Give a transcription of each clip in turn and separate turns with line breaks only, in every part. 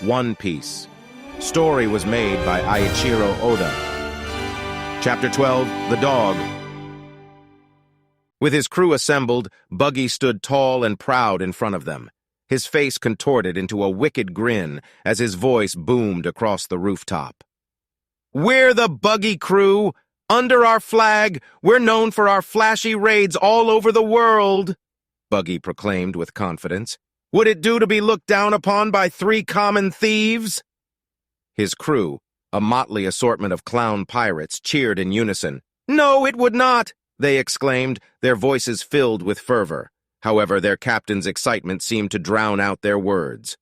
One Piece. Story was made by Eiichiro Oda. Chapter 12, The Dog. With his crew assembled, Buggy stood tall and proud in front of them. His face contorted into a wicked grin as his voice boomed across the rooftop. "We're the Buggy crew! Under our flag, we're known for our flashy raids all over the world!" Buggy proclaimed with confidence. "Would it do to be looked down upon by 3 common thieves?" His crew, a motley assortment of clown pirates, cheered in unison. "No, it would not!" they exclaimed, their voices filled with fervor. However, their captain's excitement seemed to drown out their words.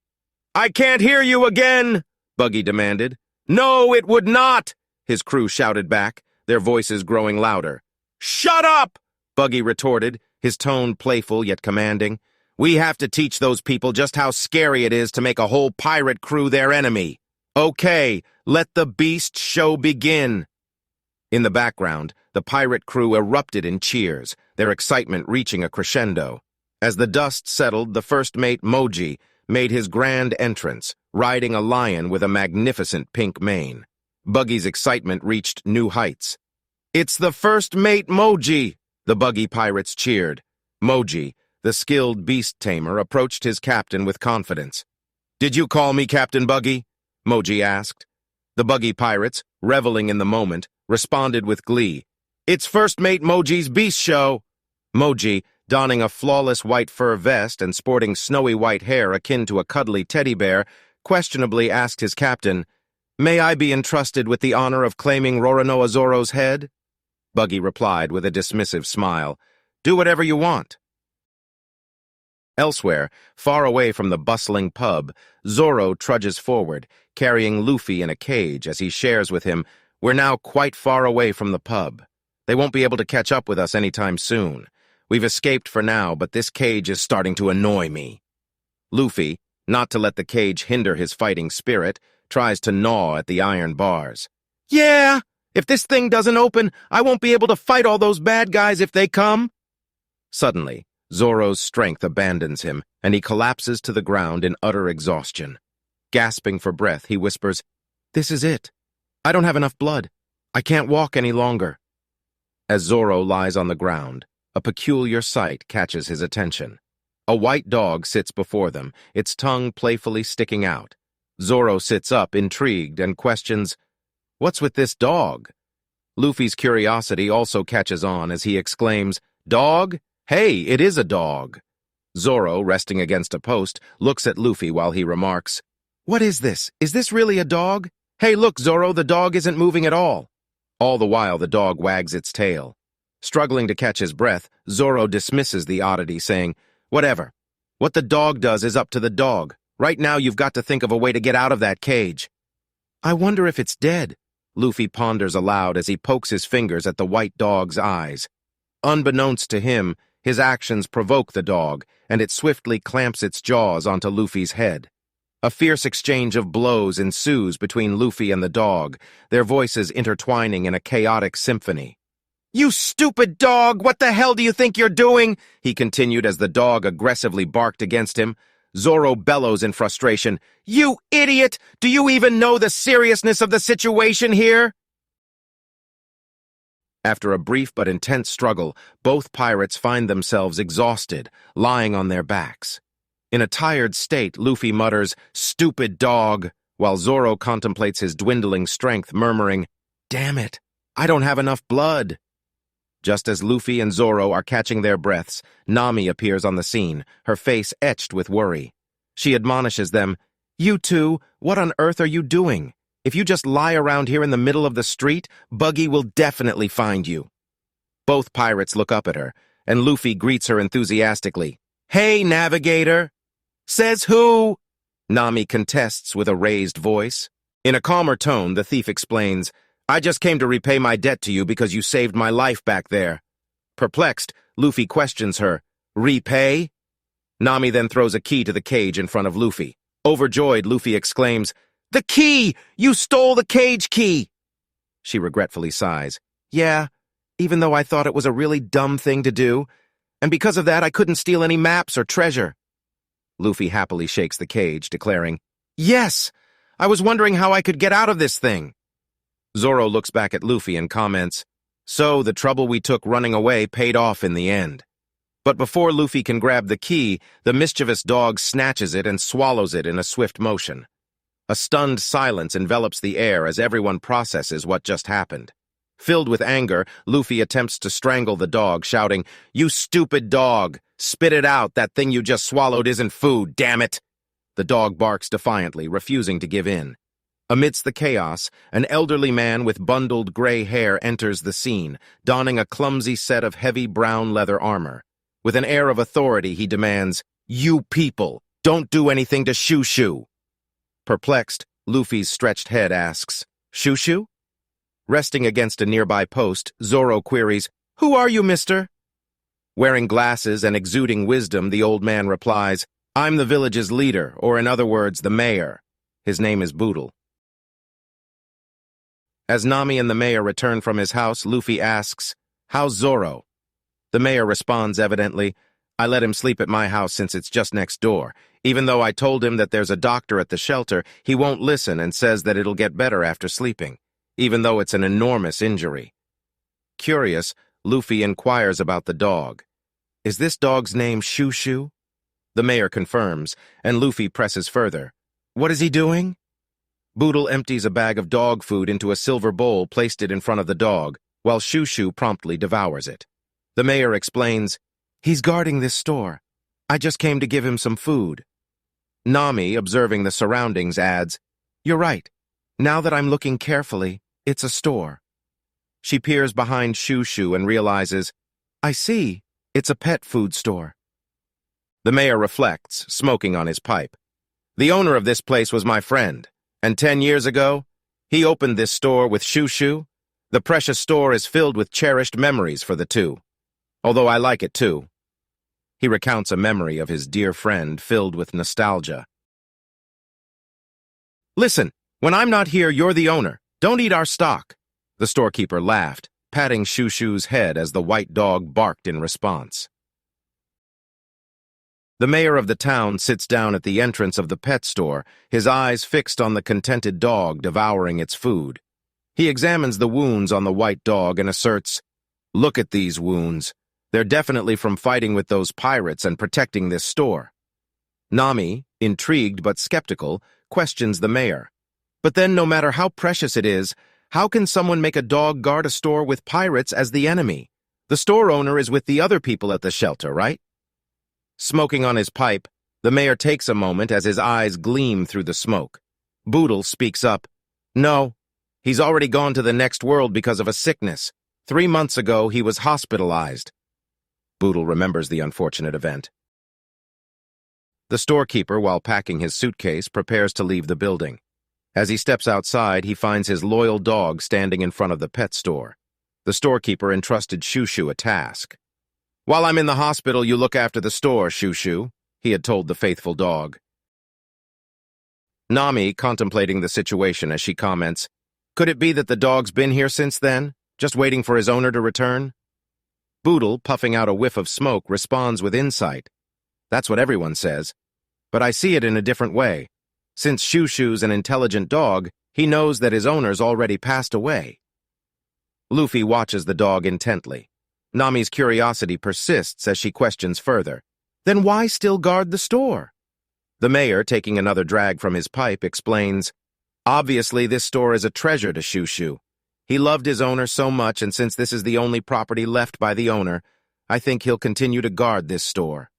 "I can't hear you again!" Buggy demanded. "No, it would not!" his crew shouted back, their voices growing louder. "Shut up!" Buggy retorted, his tone playful yet commanding. "We have to teach those people just how scary it is to make a whole pirate crew their enemy. Okay, let the beast show begin." In the background, the pirate crew erupted in cheers, their excitement reaching a crescendo. As the dust settled, the first mate, Moji, made his grand entrance, riding a lion with a magnificent pink mane. Buggy's excitement reached new heights. "It's the first mate, Moji!" the Buggy pirates cheered. Moji, the skilled beast tamer, approached his captain with confidence. "Did you call me Captain Buggy?" Moji asked. The Buggy pirates, reveling in the moment, responded with glee. "It's first mate Moji's beast show!" Moji, donning a flawless white fur vest and sporting snowy white hair akin to a cuddly teddy bear, questionably asked his captain, "May I be entrusted with the honor of claiming Roronoa Zorro's head?" Buggy replied with a dismissive smile, "Do whatever you want." Elsewhere, far away from the bustling pub, Zorro trudges forward, carrying Luffy in a cage as he shares with him, "We're now quite far away from the pub. They won't be able to catch up with us anytime soon. We've escaped for now, but this cage is starting to annoy me." Luffy, not to let the cage hinder his fighting spirit, tries to gnaw at the iron bars. "Yeah, if this thing doesn't open, I won't be able to fight all those bad guys if they come." Suddenly, Zorro's strength abandons him, and he collapses to the ground in utter exhaustion. Gasping for breath, he whispers, "This is it. I don't have enough blood. I can't walk any longer." As Zorro lies on the ground, a peculiar sight catches his attention. A white dog sits before them, its tongue playfully sticking out. Zorro sits up, intrigued, and questions, "What's with this dog?" Luffy's curiosity also catches on as he exclaims, "Dog? Hey, it is a dog." Zorro, resting against a post, looks at Luffy while he remarks, "What is this? Is this really a dog? Hey, look, Zorro, the dog isn't moving at all." All the while, the dog wags its tail. Struggling to catch his breath, Zorro dismisses the oddity, saying, "Whatever. What the dog does is up to the dog. Right now, you've got to think of a way to get out of that cage." "I wonder if it's dead," Luffy ponders aloud as he pokes his fingers at the white dog's eyes. Unbeknownst to him, his actions provoke the dog, and it swiftly clamps its jaws onto Luffy's head. A fierce exchange of blows ensues between Luffy and the dog, their voices intertwining in a chaotic symphony. "You stupid dog! What the hell do you think you're doing?" he continued as the dog aggressively barked against him. Zorro bellows in frustration, "You idiot! Do you even know the seriousness of the situation here?" After a brief but intense struggle, both pirates find themselves exhausted, lying on their backs. In a tired state, Luffy mutters, "Stupid dog," while Zorro contemplates his dwindling strength, murmuring, "Damn it, I don't have enough blood." Just as Luffy and Zorro are catching their breaths, Nami appears on the scene, her face etched with worry. She admonishes them, "You two, what on earth are you doing? If you just lie around here in the middle of the street, Buggy will definitely find you." Both pirates look up at her, and Luffy greets her enthusiastically. "Hey, navigator!" "Says who?" Nami contests with a raised voice. In a calmer tone, the thief explains, "I just came to repay my debt to you because you saved my life back there." Perplexed, Luffy questions her, "Repay?" Nami then throws a key to the cage in front of Luffy. Overjoyed, Luffy exclaims, "The key! You stole the cage key!" She regretfully sighs. "Yeah, even though I thought it was a really dumb thing to do, and because of that I couldn't steal any maps or treasure." Luffy happily shakes the cage, declaring, Yes! I was wondering how I could get out of this thing. Zorro looks back at Luffy and comments, "So, the trouble we took running away paid off in the end." But before Luffy can grab the key, the mischievous dog snatches it and swallows it in a swift motion. A stunned silence envelops the air as everyone processes what just happened. Filled with anger, Luffy attempts to strangle the dog, shouting, "You stupid dog! Spit it out! That thing you just swallowed isn't food, damn it!" The dog barks defiantly, refusing to give in. Amidst the chaos, an elderly man with bundled gray hair enters the scene, donning a clumsy set of heavy brown leather armor. With an air of authority, he demands, "You people, don't do anything to Shushu." Perplexed, Luffy's stretched head asks, "Shushu?" Resting against a nearby post, Zorro queries, "Who are you, mister?" Wearing glasses and exuding wisdom, the old man replies, "I'm the village's leader, or in other words, the mayor. His name is Boodle." As Nami and the mayor return from his house, Luffy asks, "How's Zorro?" The mayor responds evidently, "I let him sleep at my house since it's just next door. Even though I told him that there's a doctor at the shelter, he won't listen and says that it'll get better after sleeping, even though it's an enormous injury." Curious, Luffy inquires about the dog. "Is this dog's name Shushu?" The mayor confirms, and Luffy presses further. "What is he doing?" Boodle empties a bag of dog food into a silver bowl, placed it in front of the dog, while Shushu promptly devours it. The mayor explains, "He's guarding this store. I just came to give him some food." Nami, observing the surroundings, adds, "You're right. Now that I'm looking carefully, it's a store." She peers behind Shushu and realizes, "I see, it's a pet food store." The mayor reflects, smoking on his pipe. "The owner of this place was my friend, and 10 years ago, he opened this store with Shushu. The precious store is filled with cherished memories for the two. Although I like it too." He recounts a memory of his dear friend filled with nostalgia. "Listen, when I'm not here, you're the owner. Don't eat our stock." The storekeeper laughed, patting Shushu's head as the white dog barked in response. The mayor of the town sits down at the entrance of the pet store, his eyes fixed on the contented dog devouring its food. He examines the wounds on the white dog and asserts, "Look at these wounds. They're definitely from fighting with those pirates and protecting this store." Nami, intrigued but skeptical, questions the mayor. "But then, no matter how precious it is, how can someone make a dog guard a store with pirates as the enemy? The store owner is with the other people at the shelter, right?" Smoking on his pipe, the mayor takes a moment as his eyes gleam through the smoke. Boodle speaks up, "No, he's already gone to the next world because of a sickness. 3 months ago, he was hospitalized." Boodle remembers the unfortunate event. The storekeeper, while packing his suitcase, prepares to leave the building. As he steps outside, he finds his loyal dog standing in front of the pet store. The storekeeper entrusted Shushu a task. "While I'm in the hospital, you look after the store, Shushu," he had told the faithful dog. Nami, contemplating the situation as she comments, "Could it be that the dog's been here since then, just waiting for his owner to return?" Boodle, puffing out a whiff of smoke, responds with insight. "That's what everyone says. But I see it in a different way. Since Shushu's an intelligent dog, he knows that his owner's already passed away." Luffy watches the dog intently. Nami's curiosity persists as she questions further. "Then why still guard the store?" The mayor, taking another drag from his pipe, explains, "Obviously, this store is a treasure to Shushu. He loved his owner so much, and since this is the only property left by the owner, I think he'll continue to guard this store."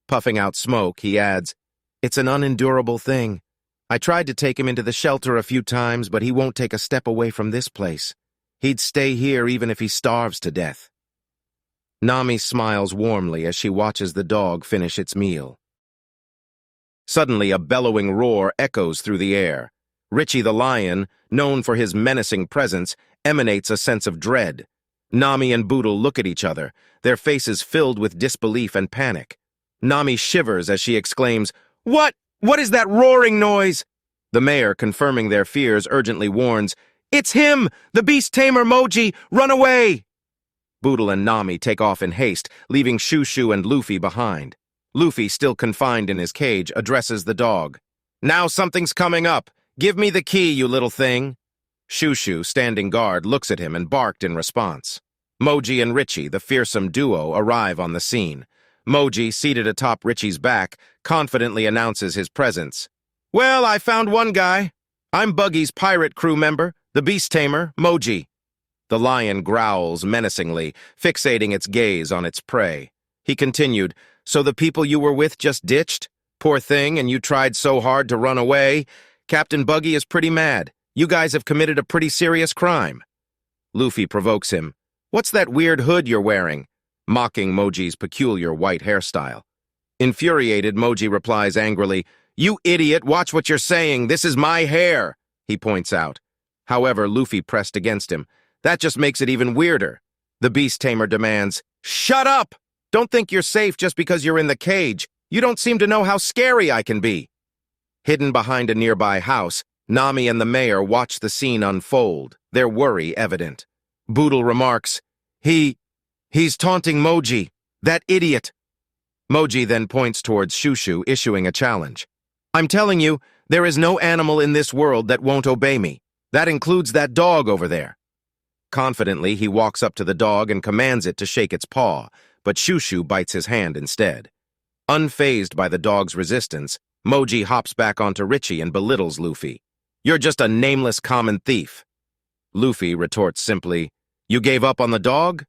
Puffing out smoke, he adds, "It's an unendurable thing. I tried to take him into the shelter a few times, but he won't take a step away from this place. He'd stay here even if he starves to death." Nami smiles warmly as she watches the dog finish its meal. Suddenly, a bellowing roar echoes through the air. Richie the lion, known for his menacing presence, emanates a sense of dread. Nami and Boodle look at each other, their faces filled with disbelief and panic. Nami shivers as she exclaims, "What? What is that roaring noise?" The mayor, confirming their fears, urgently warns, "It's him! The beast tamer Moji! Run away!" Boodle and Nami take off in haste, leaving Shushu and Luffy behind. Luffy, still confined in his cage, addresses the dog. Now something's coming up. Give me the key, you little thing. Shushu, standing guard, looks at him and barked in response. Moji and Richie, the fearsome duo, arrive on the scene. Moji, seated atop Richie's back, confidently announces his presence. Well, I found one guy. I'm Buggy's pirate crew member, the beast tamer, Moji. The lion growls menacingly, fixating its gaze on its prey. He continued, So the people you were with just ditched? Poor thing, and you tried so hard to run away? Captain Buggy is pretty mad. You guys have committed a pretty serious crime. Luffy provokes him. What's that weird hood you're wearing? Mocking Moji's peculiar white hairstyle. Infuriated, Moji replies angrily, You idiot, watch what you're saying. This is my hair, he points out. However, Luffy pressed against him. That just makes it even weirder. The beast tamer demands, Shut up! Don't think you're safe just because you're in the cage. You don't seem to know how scary I can be. Hidden behind a nearby house, Nami and the mayor watch the scene unfold, their worry evident. Boodle remarks, He's taunting Moji, that idiot. Moji then points towards Shushu, issuing a challenge. I'm telling you, there is no animal in this world that won't obey me. That includes that dog over there. Confidently, he walks up to the dog and commands it to shake its paw, but Shushu bites his hand instead. Unfazed by the dog's resistance, Moji hops back onto Richie and belittles Luffy. You're just a nameless common thief. Luffy retorts simply, You gave up on the dog?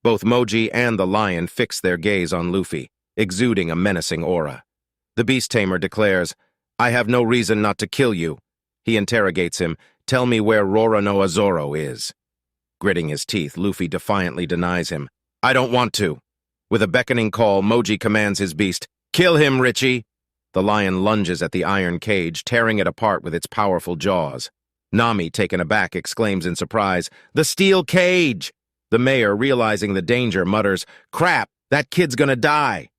Both Moji and the lion fix their gaze on Luffy, exuding a menacing aura. The beast tamer declares, I have no reason not to kill you. He interrogates him, Tell me where Zorro is. Gritting his teeth, Luffy defiantly denies him. I don't want to. With a beckoning call, Moji commands his beast, Kill him, Richie! The lion lunges at the iron cage, tearing it apart with its powerful jaws. Nami, taken aback, exclaims in surprise, The steel cage! The mayor, realizing the danger, mutters, Crap, that kid's gonna die!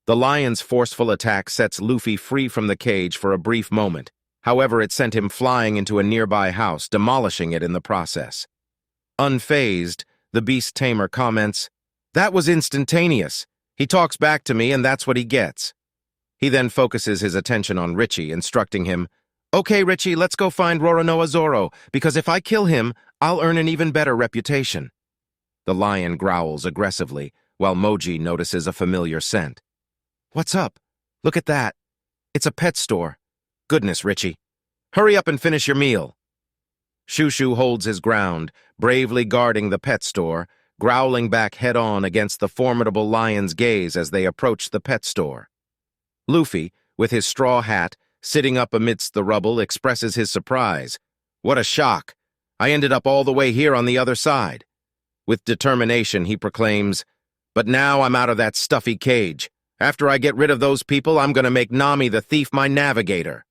The lion's forceful attack sets Luffy free from the cage for a brief moment. However, it sent him flying into a nearby house, demolishing it in the process. Unfazed, the beast tamer comments, That was instantaneous. He talks back to me and that's what he gets. He then focuses his attention on Richie, instructing him, Okay, Richie, let's go find Zorro, because if I kill him, I'll earn an even better reputation. The lion growls aggressively, while Moji notices a familiar scent. What's up? Look at that. It's a pet store. Goodness, Richie. Hurry up and finish your meal. Shushu holds his ground, bravely guarding the pet store, growling back head-on against the formidable lion's gaze as they approach the pet store. Luffy, with his straw hat, sitting up amidst the rubble, expresses his surprise. What a shock! I ended up all the way here on the other side. With determination, he proclaims, But now I'm out of that stuffy cage. After I get rid of those people, I'm going to make Nami the thief my navigator.